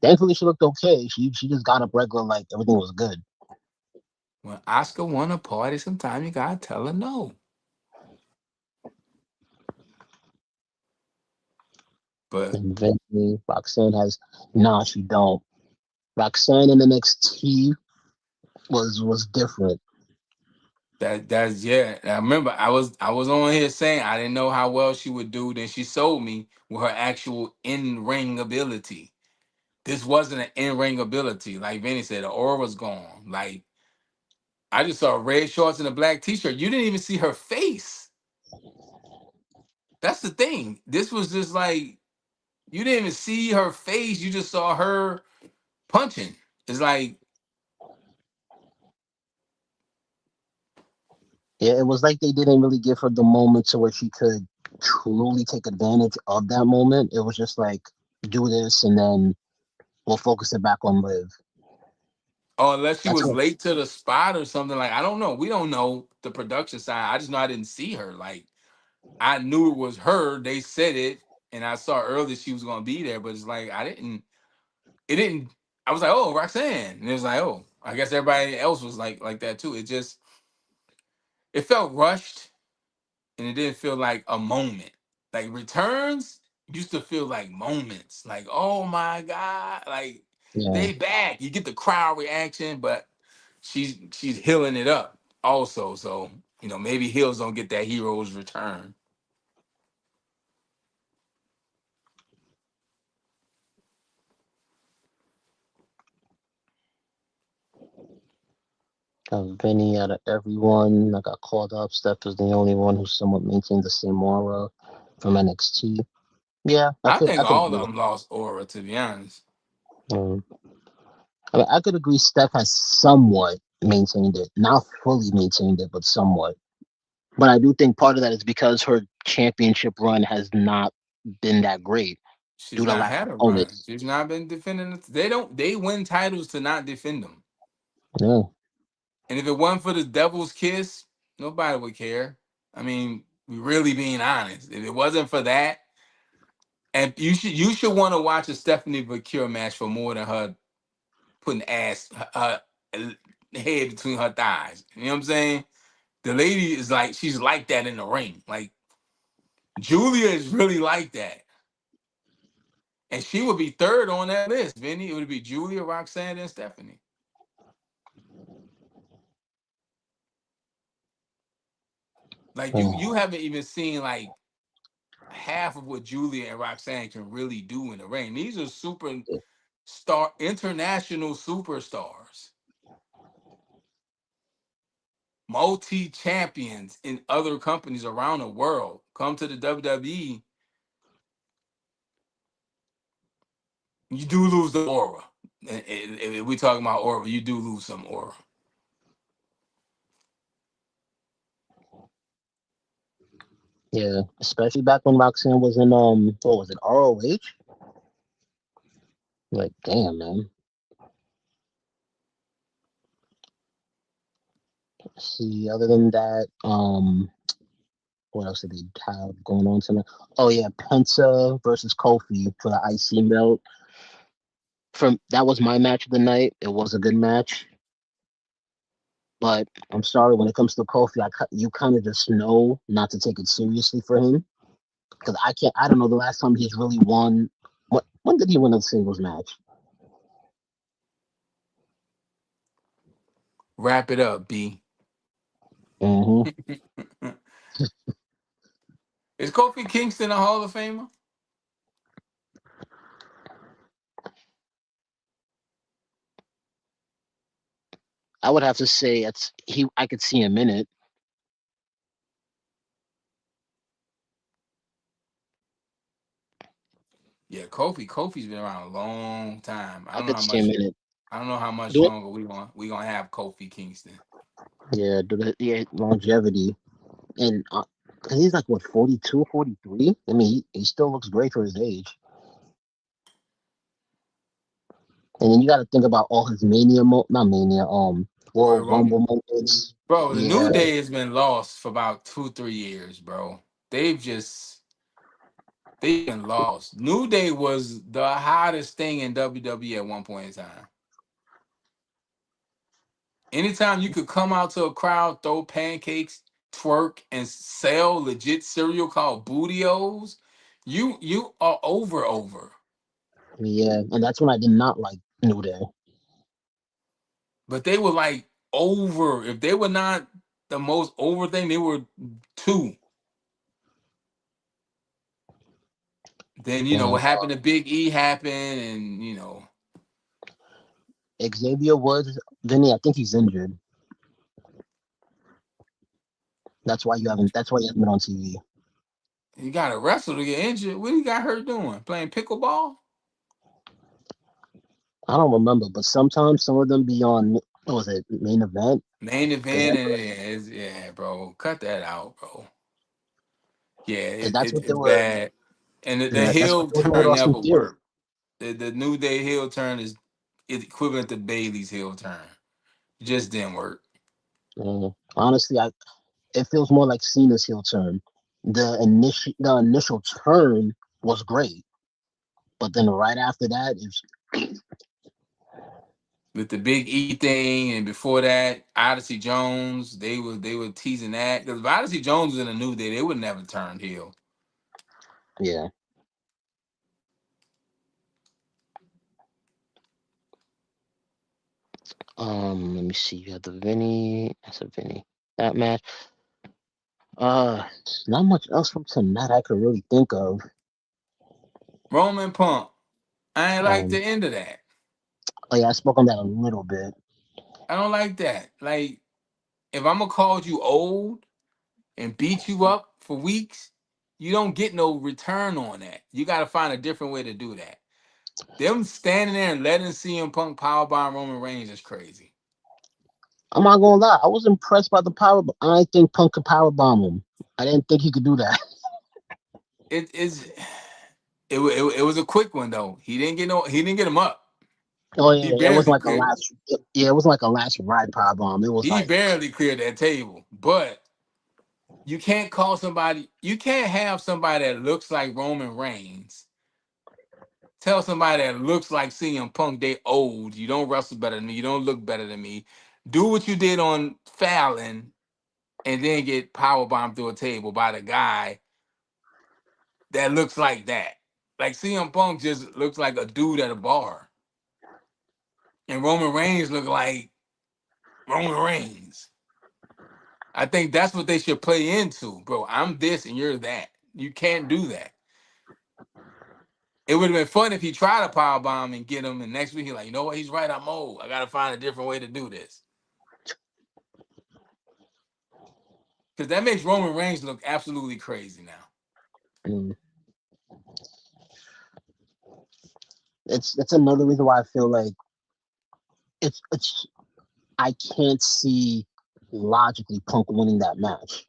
Thankfully, she looked okay. She just got up regular, like everything was good. When Oscar want a party, sometimes you gotta tell her no. But And Vinny, Roxanne has nah, she don't. Roxanne in NXT was different. that's yeah. I remember I was on here saying I didn't know how well she would do. Then she sold me with her actual in ring ability. This wasn't an in ring ability. Like Vinny said, the aura was gone. Like I just saw red shorts and a black t-shirt. You didn't even see her face. That's the thing. This was just like you didn't even see her face. You just saw her punching. It's like Yeah, it was like they didn't really give her the moment to where she could truly take advantage of that moment. It was just like do this and then we'll focus it back on Liv. oh, unless she That's was what. late to the spot or something. Like I don't know. We don't know the production side. I just know I didn't see her. Like I knew it was her. They said it, and I saw earlier she was gonna be there, but it's like I didn't. It didn't. I was like, oh, Roxanne, and it was like, oh, I guess everybody else was like that too. It just it felt rushed, and it didn't feel like a moment. Like returns used to feel like moments. Like oh my god, like Yeah. they back. You get the crowd reaction, but she's healing it up also. So maybe heels don't get that hero's return. Vinny out of everyone that got called up, Steph is the only one who somewhat maintained the same aura from NXT. Yeah, I I think could all agree of with them lost aura, to be honest. that. I mean, I could agree Steph has somewhat maintained it, not fully maintained it, but somewhat. But I do think part of that is because her championship run has not been that great She's due to not lack of had a run. opponents. She's not been defending it. They win titles to not defend them. Yeah, And if it wasn't for the devil's kiss, nobody would care. I mean, we really being honest. If it wasn't for that, and you should want to watch a Stephanie Vacure match for more than her putting head between her thighs. You know what I'm saying? The lady is like she's like that in the ring. Like Julia is really like that. And she would be third on that list, Vinny. It would be Julia, Roxanne, and Stephanie. Like you uh, haven't even seen like half of what Julia and Roxanne can really do in the ring. These are international superstars, multi champions in other companies around the world. Come to the WWE, you do lose the aura. If we talking about aura, you do lose some aura. yeah. Especially back when Roxanne was in what was it, ROH? Like, damn, man. See, other than that, what else did they have going on tonight? Oh yeah, Penta versus Kofi for the IC belt. From that was my match of the night. It was a good match. But I'm sorry, when it comes to Kofi, you kind of just know not to take it seriously for him because I can't. I don't know the last time he's really won. When did he win a singles match? Wrap it up, B. Hmm. Is Kofi Kingston a Hall of Famer? I would have to say it's he. I could see him in it. Yeah, Kofi's been around a long time. I I don't know could how see him much. in it. I don't know how much Do it. longer we gonna have Kofi Kingston. Yeah, do the yeah, longevity and because he's like what 42, 43. I mean, he still looks great for his age. And then you got to think about all his not mania, Royal Royal Rumble, Rumble moments. bro. The Yeah, New Day has been lost for about 2-3 years, bro. They've just they've been lost. New Day was the hottest thing in WWE at one point in time. Anytime you could come out to a crowd, throw pancakes, twerk, and sell legit cereal called Bootios, You are over. Yeah, and that's when I did not like New Day. But they were like over. If they were not the most over thing, they were two. Then Well, what happened to Big E happened, and Xavier Woods, Vinny, I think he's injured. That's why you haven't. That's why he hasn't been on TV. you got to wrestle to get injured. What he got hurt doing? Playing pickleball? I don't remember, but sometimes some of them be on. What was it, main event? Main Because event, and yeah, bro, cut that out, bro. Yeah, that's what they it's were. bad. And the Yeah, that's what heel they were doing with turn Austin never Theory. worked. The New Day heel turn is equivalent to Bailey's heel turn. It just didn't work. Honestly, it feels more like Cena's heel turn. The initial turn was great, but then right after that, it's With the Big E thing, and before that, Odyssey Jones, they were teasing that because if Odyssey Jones was in a New Day, they would never turn heel. yeah. Let me see. You have the Vinny. That's a Vinny. That match. Uh, not much else from tonight I could really think of. Roman Punk, I ain't like Um, the end of that. oh yeah, I spoke on that a little bit. I don't like that. Like, if I'm gonna call you old and beat you up for weeks, you don't get no return on that. You got to find a different way to do that. Them standing there and letting CM Punk powerbomb Roman Reigns is crazy. I'm not gonna lie, I was impressed by the power, but I didn't think Punk could power bomb him. I didn't think he could do that. It is. It was a quick one though. He didn't get no. He didn't get him up. Oh He yeah, it was barely like a cleared. last. Yeah, it was like a last ride power bomb. It was He like, barely cleared that table. But you can't call somebody. You can't have somebody that looks like Roman Reigns tell somebody that looks like CM Punk they old. You don't wrestle better than me. You don't look better than me. Do what you did on Fallon and then get power bombed through a table by the guy that looks like that. Like CM Punk just looks like a dude at a bar, and Roman Reigns look like Roman Reigns. I think that's what they should play into, bro. I'm this and you're that. You can't do that. It would have been fun if he tried a power bomb and get him, and next week he's like, you know what? He's right. I'm old. I got to find a different way to do this. Because that makes Roman Reigns look absolutely crazy now. mm, it's another reason why I feel like it's I can't see logically Punk winning that match.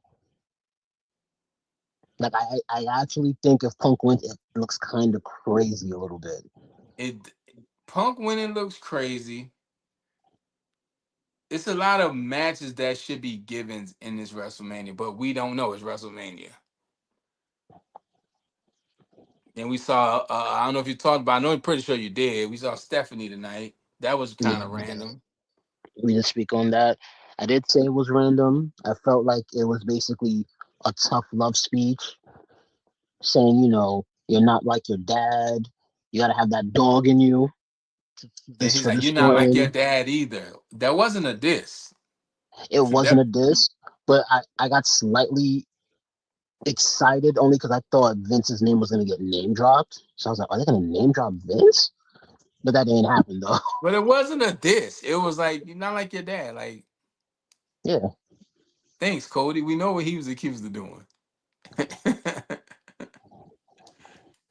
Like I actually think if Punk wins, it looks kind of crazy a little bit. It Punk winning looks crazy. It's a lot of matches that should be givens in this WrestleMania, but we don't know it's WrestleMania. And we saw, I don't know if you talked about, I know I'm pretty sure you did. We saw Stephanie tonight. That was Yeah, kind of random. we didn't speak on that. I did say it was random. I felt like it was basically a tough love speech saying, you're not like your dad. You got to have that dog in you And he's for like, this you're not to like your end. dad either. That wasn't a diss. It wasn't That a diss, but I got slightly excited only because I thought Vince's name was going to get name dropped. So I was like, are they going to name drop Vince? But that didn't happen, though. But it wasn't a diss. It was like, you're not like your dad. Like, Yeah. thanks, Cody. We know what he was accused of doing.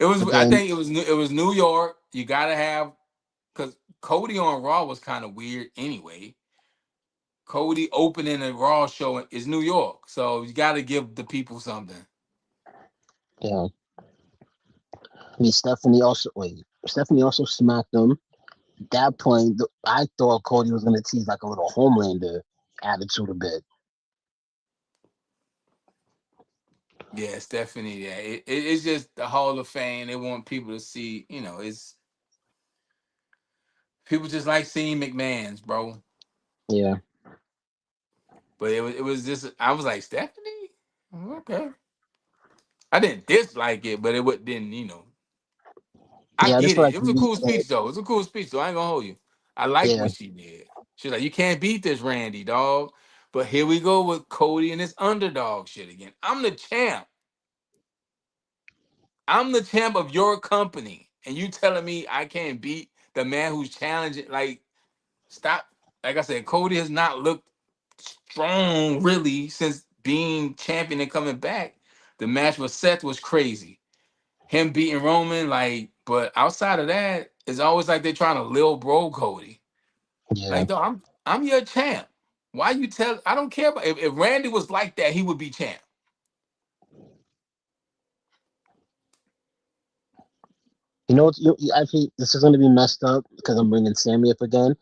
It was, But I then, think it was New York. You gotta have, because Cody on Raw was kind of weird anyway. Cody opening a Raw show is New York, so you got to give the people something. yeah. I mean, Stephanie also smacked him. At that point, I thought Cody was going to tease like a little Homelander attitude a bit. Yeah, Stephanie. Yeah, it's just the Hall of Fame. They want people to see. It's people just like seeing McMahon's, bro. Yeah. But it was just I was like Stephanie. Okay. I didn't dislike it, but it would didn't, I Yeah, I just get feel it. like It he was a needs cool to. speech though. It was a cool speech though. I ain't gonna hold you. I like Yeah, what she did. She's like, you can't beat this Randy, dog. But here we go with Cody and this underdog shit again. I'm the champ. I'm the champ of your company. And you telling me I can't beat the man who's challenging? Like, stop. Like I said, Cody has not looked strong really since being champion and coming back. The match with Seth was crazy. Him beating Roman, like, but outside of that, it's always like they're trying to lil bro Cody. yeah. Like, though, I'm your champ. Why you tell? I don't care about if Randy was like that, he would be champ. You know what? Actually, this is going to be messed up because I'm bringing Sammy up again.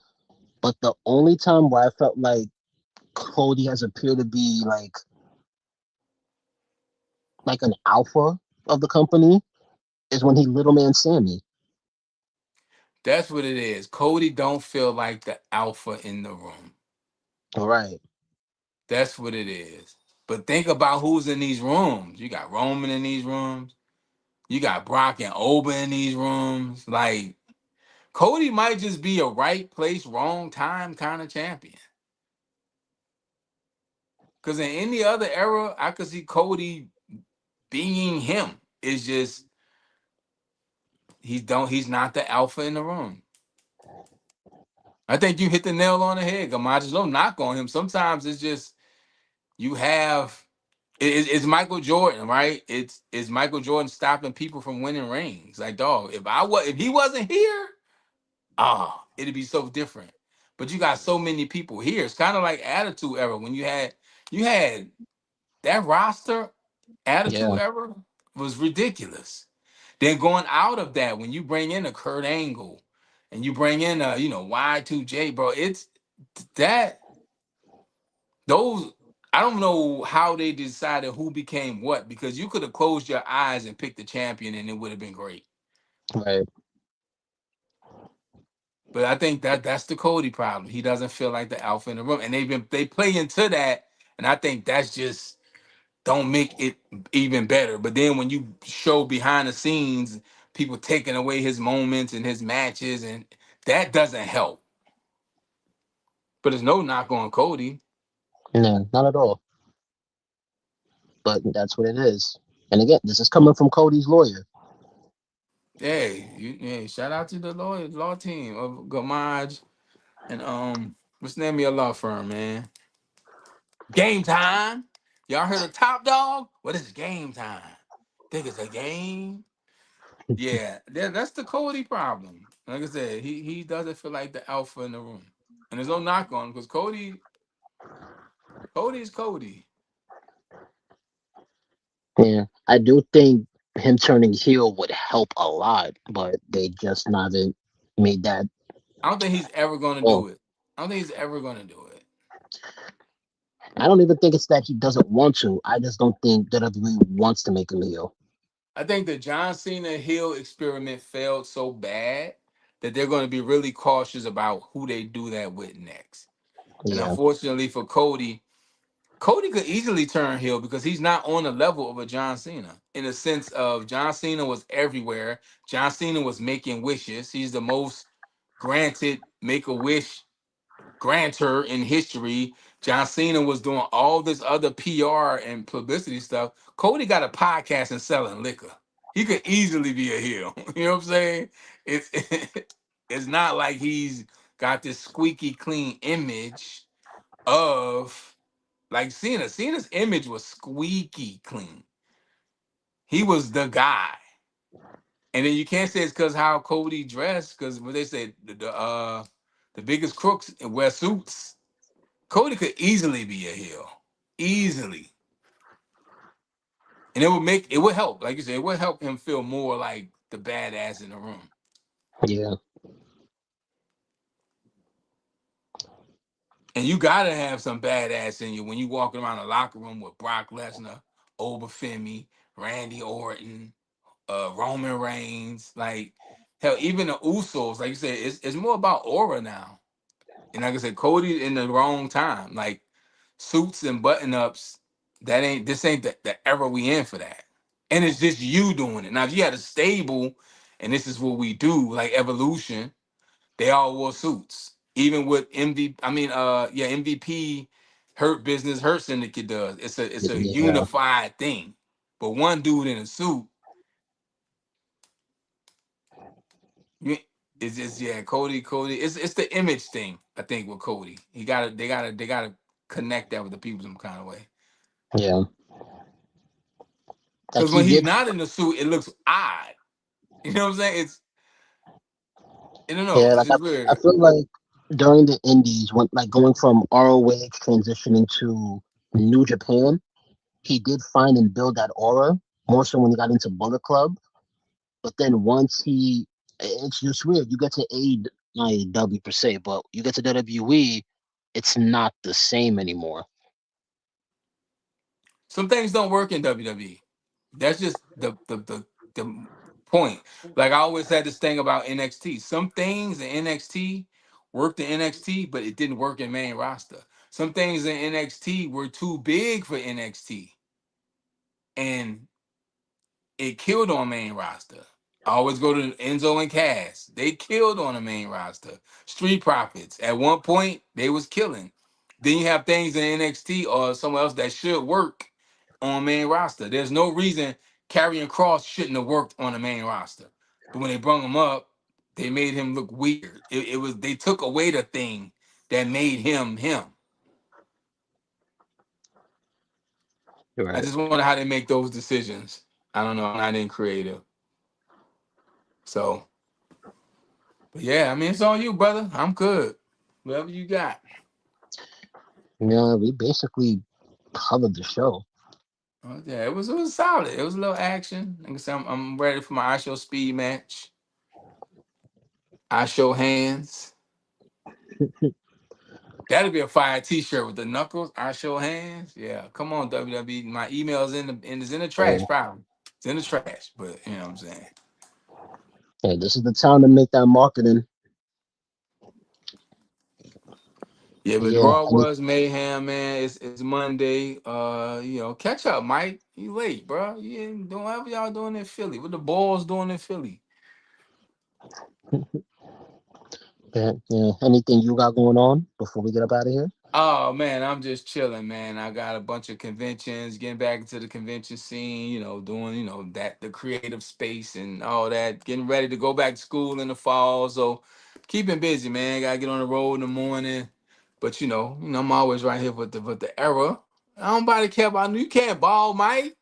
But the only time where I felt like Cody has appeared to be like an alpha of the company is when he little man Sammy. That's what it is. Cody don't feel like the alpha in the room. All right. That's what it is. But think about who's in these rooms. You got Roman in these rooms. You got Brock and Oba in these rooms. Like Cody might just be a right place, wrong time kind of champion. Because in any other era, I could see Cody being him. It's just he's not the alpha in the room. I think you hit the nail on the head, Gamaj. Don't knock on him. Sometimes it's just you have it's Michael Jordan, right? It's Michael Jordan stopping people from winning rings. Like, dog, if he wasn't here, it'd be so different. But you got so many people here. It's kind of like Attitude Era when you had that roster. Attitude Yeah. Era was ridiculous. Then going out of that, when you bring in a Kurt Angle and you bring in a Y2J, bro, it's that those I don't know how they decided who became what because you could have closed your eyes and picked the champion and it would have been great. Right. But I think that's the Cody problem. He doesn't feel like the alpha in the room, and they play into that, and I think that's just don't make it even better. But then when you show behind the scenes, people taking away his moments and his matches, and that doesn't help. But there's no knock on Cody. No, not at all. But that's what it is. And again, this is coming from Cody's lawyer. Hey, shout out to the law team of Gamaj and what's the name of your law firm, man? Game time. Y'all heard of Top Dog? What is game time? Think it's a game? Yeah, that's the Cody problem. Like I said, he doesn't feel like the alpha in the room, and there's no knock on him because Cody's Cody. Yeah. I do think him turning heel would help a lot, but they just haven't made that. I don't think he's ever gonna Oh, do it. I don't think he's ever gonna do it. I don't even think it's that he doesn't want to. I just don't think WWE wants to make him heel. I think the John Cena heel experiment failed so bad that they're going to be really cautious about who they do that with next. And Yeah. unfortunately for Cody, Cody could easily turn heel because he's not on the level of a John Cena in the sense of John Cena was everywhere. John Cena was making wishes. He's the most granted make a wish grantor in history. John Cena was doing all this other PR and publicity stuff. Cody got a podcast and selling liquor. He could easily be a heel. You know what I'm saying? It's it's not like he's got this squeaky clean image of like Cena. Cena's image was squeaky clean. He was the guy. And then you can't say it's because how Cody dressed, because what they say the biggest crooks wear suits. Cody could easily be a heel. Easily. And it would help, like you said, it would help him feel more like the badass in the room. Yeah. And you gotta have some badass in you when you walking around the locker room with Brock Lesnar, Obafemi, Randy Orton, Roman Reigns, like hell, even the Usos, like you said, it's more about aura now. And like I said, Cody in the wrong time. Like suits and button ups, this ain't the era we in for that. And it's just you doing it. Now, if you had a stable, and this is what we do, like Evolution, they all wore suits. Even with MVP, Hurt Business, Hurt Syndicate does. It's a Yeah, unified thing. But one dude in a suit, you- it's just Cody. It's the image thing, I think, with Cody. They gotta connect that with the people some kind of way. yeah. Like Because he when he's did. not in the suit, it looks odd. You know what I'm saying? I don't know. Yeah, It's like just I weird. feel like during the Indies, when like going from ROH transitioning to New Japan, he did find and build that aura more so when he got into Bullet Club. But then once it's just weird. You get to AEW per se, but you get to WWE, it's not the same anymore. Some things don't work in WWE. That's just the point. Like I always had this thing about NXT. Some things in NXT worked in NXT, but it didn't work in main roster. Some things in NXT were too big for NXT, and it killed on main roster. I always go to Enzo and Cass. They killed on the main roster. Street Profits. At one point, they was killing. Then you have things in NXT or somewhere else that should work on main roster. There's no reason Karrion Cross shouldn't have worked on the main roster. But when they brought him up, they made him look weird. It was they took away the thing that made him him. I Right. just wonder how they make those decisions. I don't know. I'm not in creative. So but yeah, I mean, it's on you, brother. I'm good. Whatever you got. Yeah, we basically covered the show. Oh, yeah, it was solid. It was a little action. Like I said, I'm ready for my I Show Speed match. I Show Hands. That'll be a fire T-shirt with the knuckles. I Show Hands. Yeah, come on, WWE. My email's in the trash, Oh, probably. It's in the trash, but you know what I'm saying. yeah, this is the time to make that marketing. Yeah, but Yeah, Raw was mayhem, man. It's Monday. Catch up, Mike. You late, bro. You ain't doing whatever y'all doing in Philly. What the balls doing in Philly? yeah. Anything you got going on before we get up out of here? Oh man, I'm just chilling, man. I got a bunch of conventions, getting back into the convention scene, doing, that the creative space and all that, getting ready to go back to school in the fall. So keeping busy, man. Gotta get on the road in the morning. But I'm always right here with the era. I don't nobody care about you. Can't ball, Mike.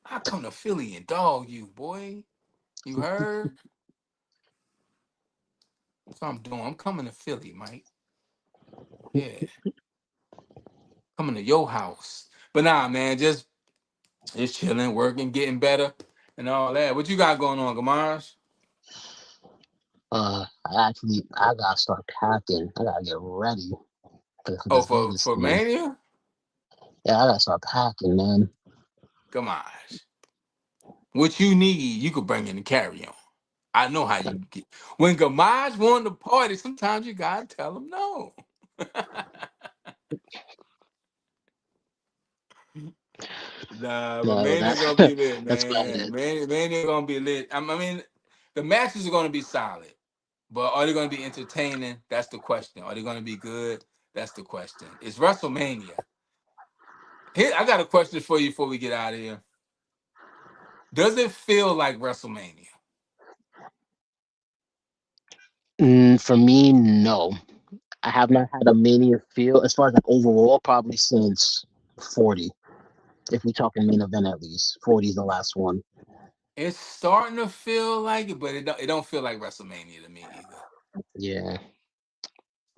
I come to Philly and dog you, boy. You heard? That's what I'm doing. I'm coming to Philly, Mike. Yeah. Coming to your house. But nah, man, just chilling, working, getting better, and all that. What you got going on, Gamarz? I gotta start packing. I gotta get ready for Oh, this for Vegas for thing. Mania? Yeah, I gotta start packing, man. Gamarz. What you need, you could bring in the carry on. I know how you get. When Gamarz want to party, sometimes you gotta tell him no. Nah, but No, Mania that gonna be lit, that's about man. it. Mania gonna be lit. I mean, the matches are gonna be solid. But are they going to be entertaining? That's the question. Are they going to be good? That's the question. It's WrestleMania. Here, I got a question for you before we get out of here. Does it feel like WrestleMania? For me, no. I have not had a mania feel as far as like overall probably since 40. If we talking main event, at least 40 is the last one. It's starting to feel like it, but it don't feel like WrestleMania to me either. Yeah,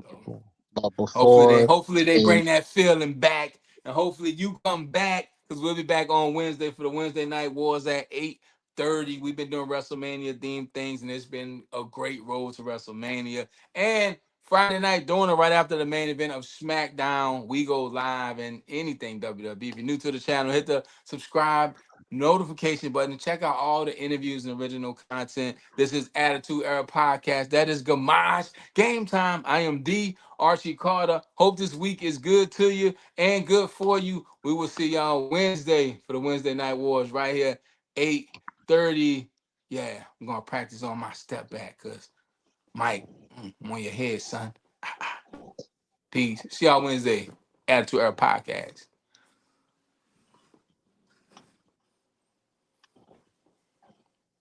So but hopefully they before hopefully they main, bring that feeling back, and hopefully you come back because we'll be back on Wednesday for the Wednesday Night Wars at 8:30. We've been doing WrestleMania themed things, and it's been a great road to WrestleMania. And Friday night, doing it right after the main event of SmackDown. We go live and anything WWE. If you're new to the channel, hit the subscribe notification button and check out all the interviews and original content. This is Attitude Era Podcast. That is Gamash. Game time. I am D. Archie Carter. Hope this week is good to you and good for you. We will see y'all Wednesday for the Wednesday Night Wars right here, 8:30. Yeah, I'm going to practice on my step back because Mike, I'm on your head, son. Peace. See y'all Wednesday. Attitude Era Podcast.